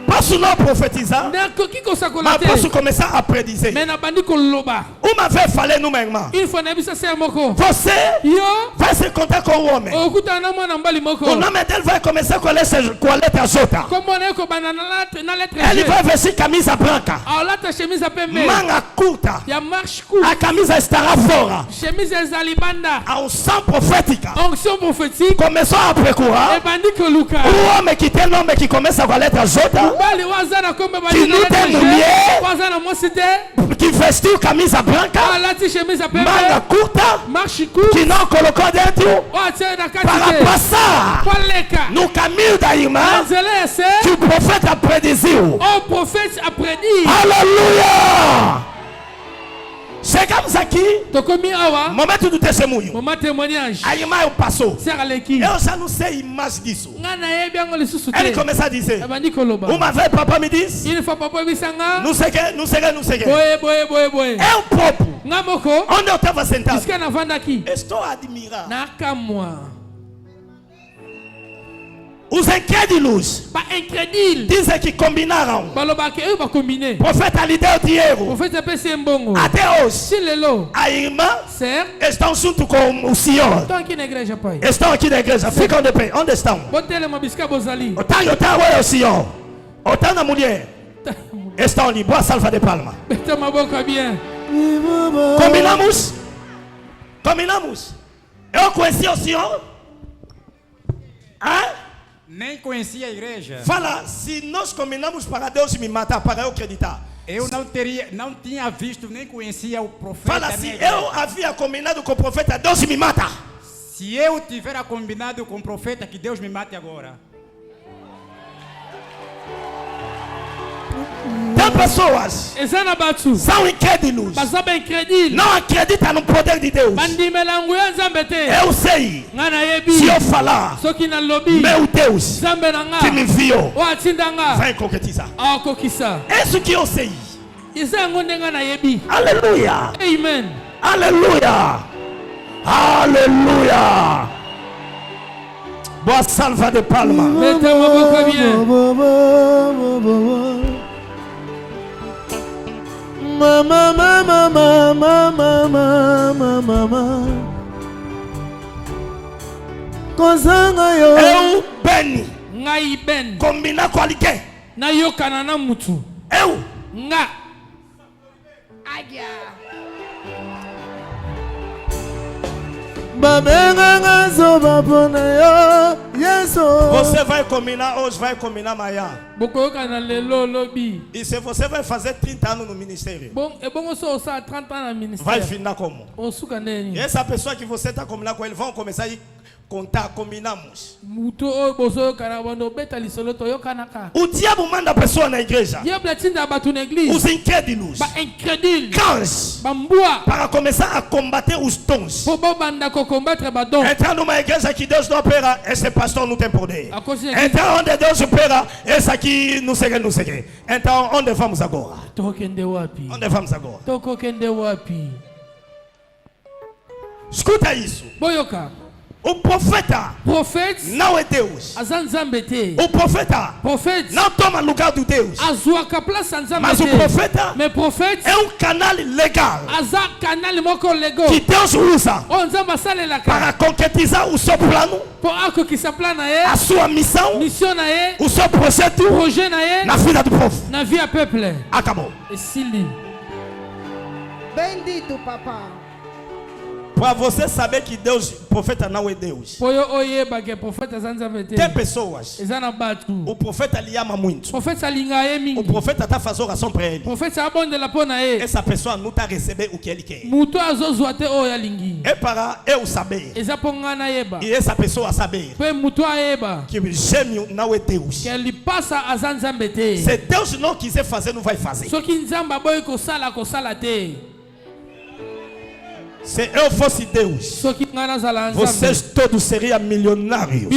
Posso não profetizar, Nakoki ko mas sakolate. posso começar a predizer. Mais na bandi ko loba. Uma vez falei no meu irmão, Une fois na bisa ser moko. você Yo vai se encontrar com o homem. okuta na mwana mbali moko. O nome dele vai começar com a letra J. Como na ko banana na lettre Ele G. vai vestir camisa branca, Alata chemise a pembe. manga curta. Ya marche court. A camisa estará fora. Chemise ezalibanda. A unção profética Onction prophétique. começou a E procurar bandi ko luka. o homem que tem nome que começa com a letra J, Bali wazana kombe bali Que na não lettre tem G. mulher. Wazana mosite. que vestiu camisa branca, Alati chemise a pembe. manga curta, Marche court. que não colocou dentro O atie na para kati. passar Kwaleka. no caminho da irmã Nzele ese. que o profeta prediziu. O prophète a prédit. Aleluia! Chegamos aqui, Tokomi awa. momento do testemunho. Moment témoignage. A irmã passou. Serra leki. Eu já não sei imagem disso. Ngana yebi yango lisusu te. Ele começa a dizer, Abandi koloba. uma vez papa me disse, Une fois papa bisanga. não sei o que, não sei o que, não sei o que. Boye. Eu próprio, Nga moko. onde eu estava sentado, Iska na vanda ki. estou a admirar. Nakamwa. Os incrédulos Ba incrédule. dizem que combinaram. Baloba ke eux ba combiner. Profeta lhe deu dinheiro. Prophète a pesi mbongo. Até hoje, Si lelo. a irmã Sir. estão junto com o senhor. Tô aqui na igreja pai. Estão aqui na igreja. Ficam de pé. Onde estão? Botele mabisika bozali. Otá, olha o senhor. Otá na mulher. Estão ali. Boa salva de palma. Beta maboka bien. Combinamos? Combinamos? Eu conheci o senhor? Hã? Nem conhecia a igreja. Fala, se nós combinamos para Deus me matar, para eu acreditar. Eu não tinha visto nem conhecia o profeta. Fala, se eu havia combinado com o profeta, Deus me mata. Se eu tiver combinado com o profeta, que Deus me mate agora. Tem pessoas são incrédulos. Não acreditam no poder de Deus. Eu sei. Se eu falar, meu Deus que me enviou vai concretizar. É isso que eu sei. Aleluia. Amen. Aleluia. Aleluia. Boa salva de palma. Mettez vos boca bien. Mama, mama, mama, mama, mama. Kozanga yo. Eu beni. Ngai ben. Combina com alguém. Na yokana na mutu. Eu. Nga. Agia. Você vai combinar hoje, vai combinar amanhã. E se você vai fazer 30 anos no ministério, vai finar como? E essa pessoa que você está combinando com ele, vão começar a contar, combinamos. O diabo manda a pessoa na igreja. Os incrédulos. Cães. Para começar a combater os dons. Entrar numa igreja que Deus não opera, esse pastor não tem poder. Entrar onde Deus opera, esse aqui não sei o que, não sei o que. Então, onde vamos agora? Onde vamos agora? Escuta isso. O profeta não é Deus. O profeta não toma lugar do Deus. Mas o profeta é um canal legal que Deus usa para concretizar o seu plano, a sua missão, o seu projeto na vida do povo. Acabou. Bendito, papá. Para você saber que Deus, profeta não é Deus. Tem pessoas. O profeta lhe ama muito. O profeta está fazendo oração para ele. Essa pessoa não está recebendo o que ele quer. É para eu saber. E essa pessoa saber que o gêmeo não é Deus. Se Deus não quiser fazer, não vai fazer. Se eu fosse Deus, vocês todos seriam milionários.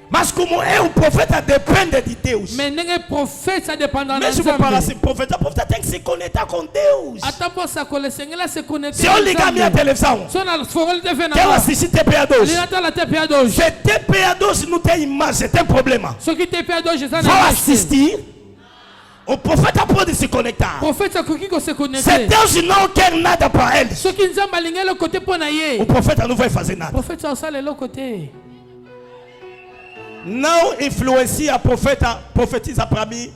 Mas como o profeta depende de Deus. Mesmo para ser profeta, o profeta tem que se conectar com Deus. Se eu ligar minha televisão, eu assisti TPA2. Se TPA2 não tem imagem, tem problema. Vou assistir. O profeta pode se conectar. Se Deus não quer nada para ele, o profeta não vai fazer nada. Não influencia profeta, profetiza para mim.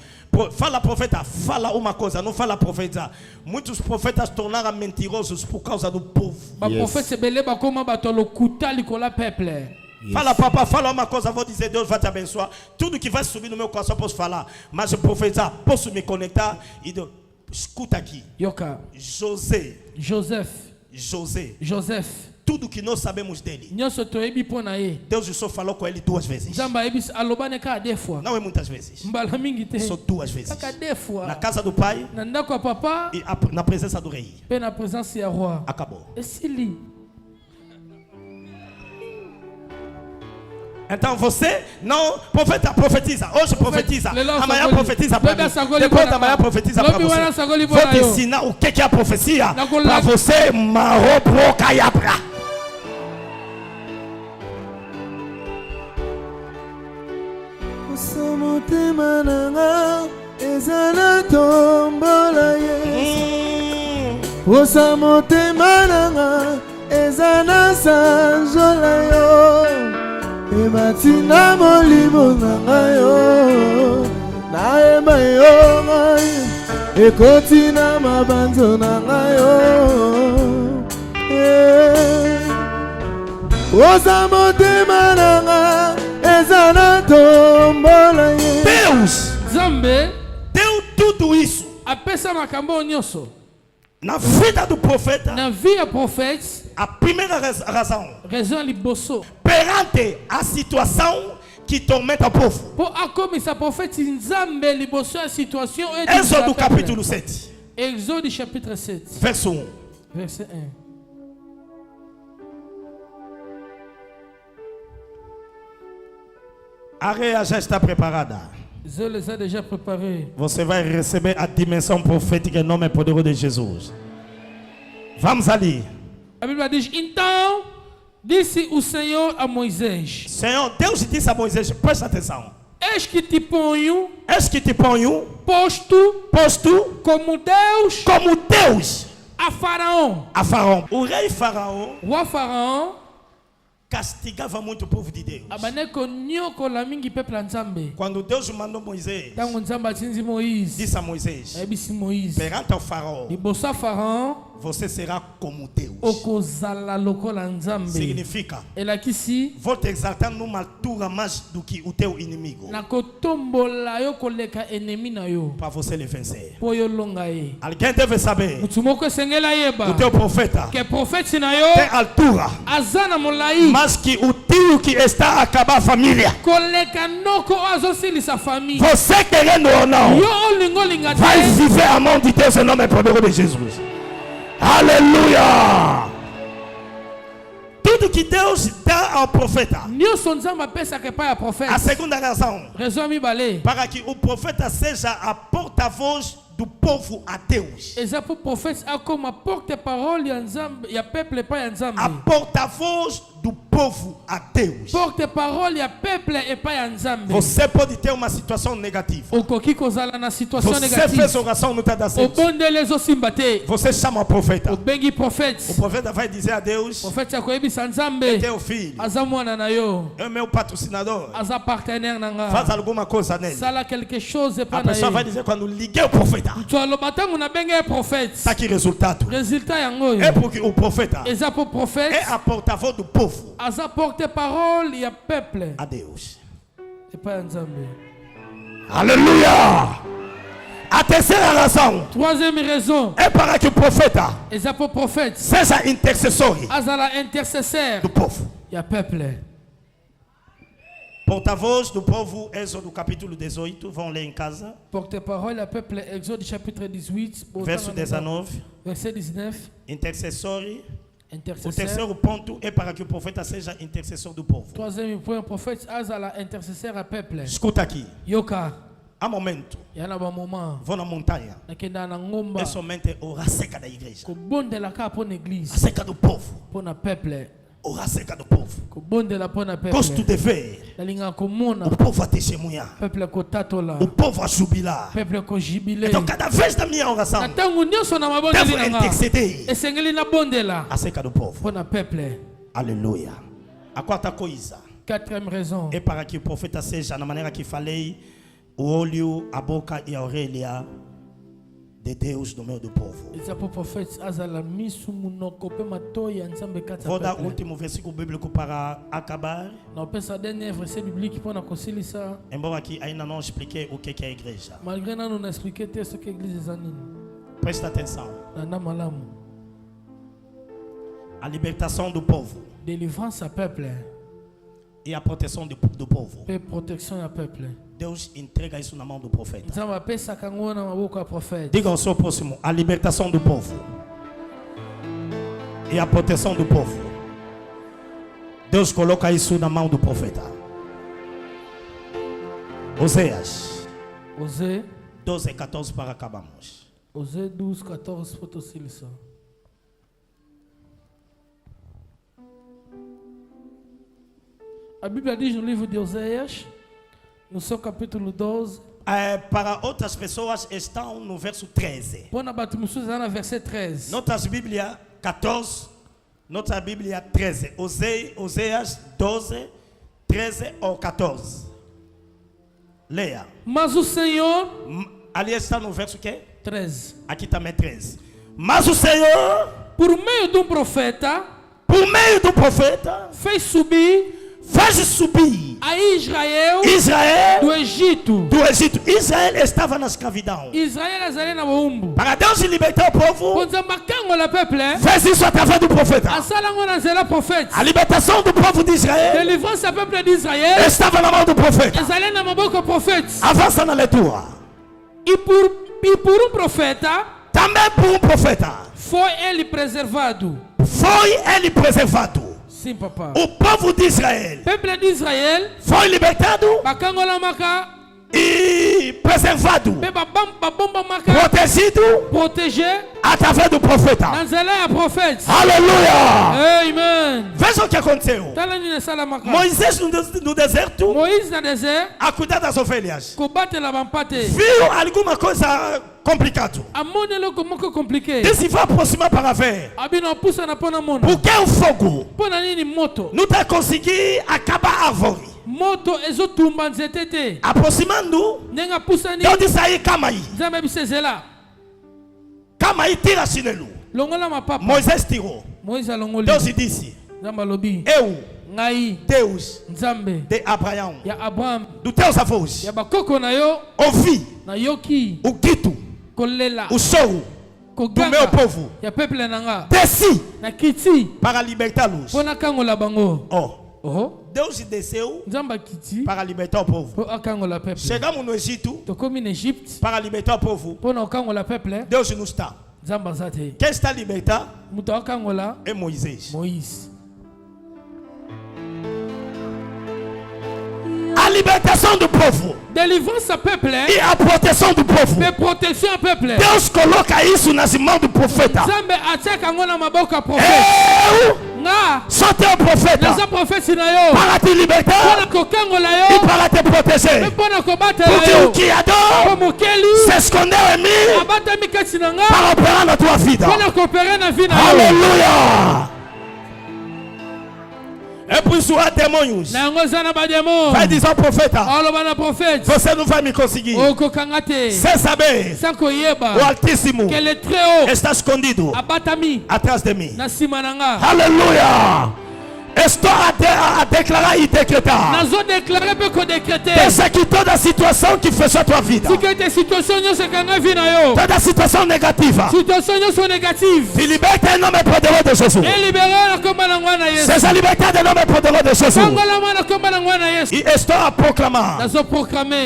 Fala profeta, fala uma coisa, não fala profeta. Muitos profetas tornaram mentirosos por causa do povo. Fala, papá, fala uma coisa, vou dizer, Deus vai te abençoar. Tudo que vai subir no meu coração posso falar. Mas o profeta, posso me conectar e Deus, escuta aqui. José. Tudo que nós sabemos dele, Deus só falou com ele 2 vezes. Não é muitas vezes. Só 2 vezes. Na casa do pai e na presença do rei. Acabou. Então você não profetiza. Hoje profetiza. Amanhã profetiza para mim. Depois da manhã profetiza para você. Vou te ensinar o que é a profecia para você. Marobro Kayabra. Ematina molimo nangayo na emayo ekotina mabanzo nangayo osamotima nanga ezana tombola ye. Deus Zambe deu tudo isso apesa makambo nyonso Na vida do profeta. Na vida prophète. A primeira razão. Raison liboso. Perante a situação que tormenta o povo. Pour akomisa prophète nzambe liboso a situation. Exode capítulo 7. Exode chapitre 7. Verset 1. Verset 1. A areia já está preparada. Je les ai déjà préparés. Você vai receber a dimensão profética em nome poderoso de Jesus. Vamos ali. A Bíblia diz: então disse o Senhor a Moisés. Senhor, Deus disse a Moisés, presta atenção. Eis que te ponho posto como Deus a Faraó. O rei Faraó O Faraó castigava muito o povo de Deus. Quando Deus mandou Moisés, disse a Moisés, perante o Faraó, você será como Deus. Significa, vou te exaltar numa altura mais do que o teu inimigo, para você lhe vencer. Alguém deve saber, o teu profeta tem altura, mas que o tio que está a acabar a família, você querendo ou não, vai viver a mão de Deus em nome poderoso de Jesus. Aleluia! Tudo que Deus dá ao profeta. A segunda razão, para que o profeta seja a porta-voz do povo a Deus. A porta-voz do povo a Deus. Você pode ter uma situação negativa. Você fez oração, não está dando certo. Você chama o profeta. O profeta vai dizer a Deus: é teu filho, é meu patrocinador, faz alguma coisa nele. A pessoa vai dizer: quando liguei o profeta, está aqui resultado. É porque o profeta é a porta-voz do povo a Deus. Aleluia! A terceira razão, troisième raison, é para que o profeta seja intercessor do povo. Porta-voz do povo, Êxodo capítulo 18, vão ler em casa. Porte-parole à peuple, Exode chapitre 18, verso 19. Verset 19. Intercessor. O terceiro ponto é para que o profeta seja intercessor do povo. Troisième point, prophète azala intercesseur à peuple. Escuta aqui. Yoka. Há momento. Vou na montanha. É somente orar acerca da igreja. Acerca do povo. Orar acerca do povo. Gosto de ver o povo a testemunhar, o povo a jubilar. Então cada vez da minha oração devo interceder acerca do povo. Aleluia. A quarta coisa é para que o profeta seja, na maneira que falei, o olho, a boca e a orelha de Deus no meio do povo. Vou dar o último versículo bíblico para acabar. Embora aqui ainda não expliquei o que é a igreja. Presta atenção. A libertação do povo e a proteção do povo. Deus entrega isso na mão do profeta. Diga ao seu próximo: a libertação do povo e a proteção do povo. Deus coloca isso na mão do profeta. Oséias 12:14 para acabarmos. Oséias 12:14 para a Bíblia diz no livro de Oséias, no seu capítulo 12. Para outras pessoas estão no verso 13. Verset 13. Notas Bíblia 14. Nossa Bíblia 13. Oséias 12, 13 ou 14. Leia. Mas o Senhor. Ali está no verso que? 13. Aqui também 13. Mas o Senhor, por meio de um profeta, fez fez subir a Israel do Egito. Israel estava na escravidão. Israel azali na boumbu. Para Deus libertar o povo, fez isso através do profeta. A libertação do povo de Israel estava na mão do profeta. Avança na leitura. E por profeta, também por profeta, foi ele preservado. Sim, papá. O povo de Israel, foi libertado e preservado, protegido através do profeta. Aleluia. Amen. Veja o que aconteceu. Moisés no deserto, a cuidar das ovelhas, viu alguma coisa complicada. Disse: vai aproximar para ver. Por que o fogo não está conseguindo acabar a árvore? Aproximando, Deus disse: aí, calma aí. Calma aí, tira chinelo. Moisés tirou. Deus disse: eu, Deus de Abraão, dos teus avós, ouvi o grito, o choro do meu povo. Desci para libertá-los. Oh, Deus desceu para libertar o povo. Chegamos no Egito para libertar o povo. Deus não está. Quem está a libertar é Moisés. A libertação do povo e a proteção do povo. Deus coloca isso nas mãos do profeta. Eu sou teu profeta para te libertar e para te proteger. Porque o Criador se escondeu em mim para operar na tua vida. Aleluia. É por isso há demônios. Vai dizer ao profeta: você não vai me conseguir. Sem saber, o Altíssimo está escondido atrás de mim. Aleluia. Estou a declarar e decretar. Pensa que toda situação que fechou a tua vida, toda situação negativa, te liberta em nome poderoso de Jesus. Seja libertado em nome poderoso de Jesus. E estou a proclamar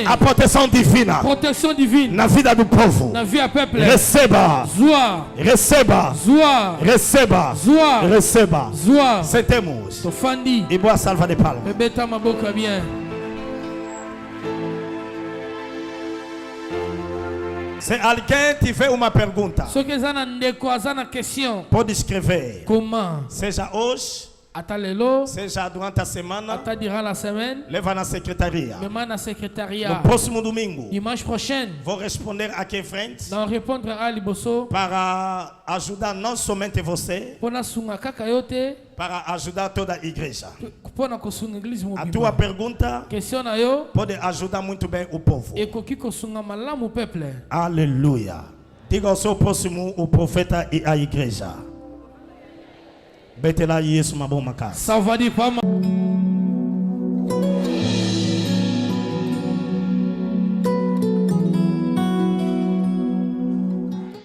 a proteção divina na vida do povo. Receba. Sentemos. E boa salva de palmas. Se alguém tiver uma pergunta, pode escrever. Seja hoje, seja durante a semana, leva na secretaria. No próximo domingo, vou responder aqui em frente para ajudar não somente você, para ajudar toda a igreja. A tua pergunta pode ajudar muito bem o povo. Aleluia. Diga ao seu próximo: o profeta e a igreja. Bete lá, isso, uma boa casa. Salva de palma.